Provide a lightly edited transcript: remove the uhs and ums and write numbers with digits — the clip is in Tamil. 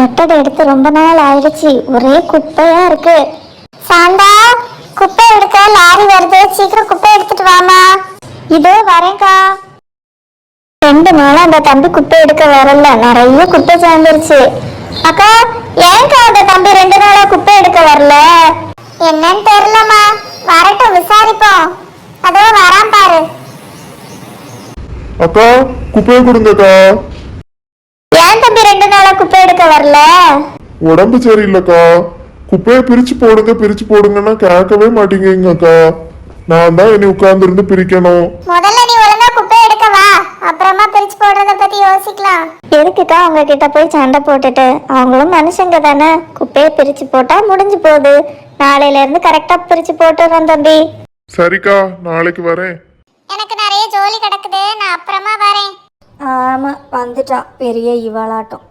ஒட்டடை எடுத்து ரொம்ப நாள் ஆயிடுச்சு, ஒரே குப்பையா இருக்கு. சாந்தா, குப்பை எடுக்க லாரி வருது, சீக்கிரம் குப்பை எடுத்துட்டு வாமா. இதோ வரேன்க்கா. 2 நாளா அந்த தம்பி குப்பை எடுக்க வரல, நிறைய குப்பை சேர்ந்துருச்சு. அக்கா, ஏன்க்கா அந்த தம்பி 2 நாளா குப்பை எடுக்க வரல? என்னன்னு தெரியலமா, வரட்டும் விசாரிப்போம். அதோ வரான் பாரு. அக்கா, குப்பையை கொடுங்கக்கா. ஏன் தம்பி 2 நாளா குப்பை எடுக்க வரல? உடம்பு சரியில்லைக்கா. குப்பையை பிரிச்சு போடுங்க பிரிச்சு போடுங்கன்னா கேட்கவே மாட்டீங்க அக்கா. நான் தான் இனி உட்கார்ந்து இருந்து பிரிக்கணும். முதல்ல நீ ஒழுங்கா குப்பை எடுக்க வா, அப்புறமா பிரிச்சு போடுறத பத்தி யோசிக்கலாம். எதுக்குக்கா அவங்க கிட்ட போய் சண்டை போட்டுட்டு? அவங்களும் மனுஷங்க தானே, குப்பையை பிரிச்சு போட்டா முடிஞ்சு போகுது. நாளையில இருந்து கரெக்டா பிரிச்சு போட்டுறேன் தம்பி. சரிக்கா, நாளைக்கு வரேன். எனக்கு நிறைய ஜோலி கிடக்குது, நான் அப்புறமா வரேன். ஆமாம், வந்துட்டான் பெரிய இவாளாட்டம்.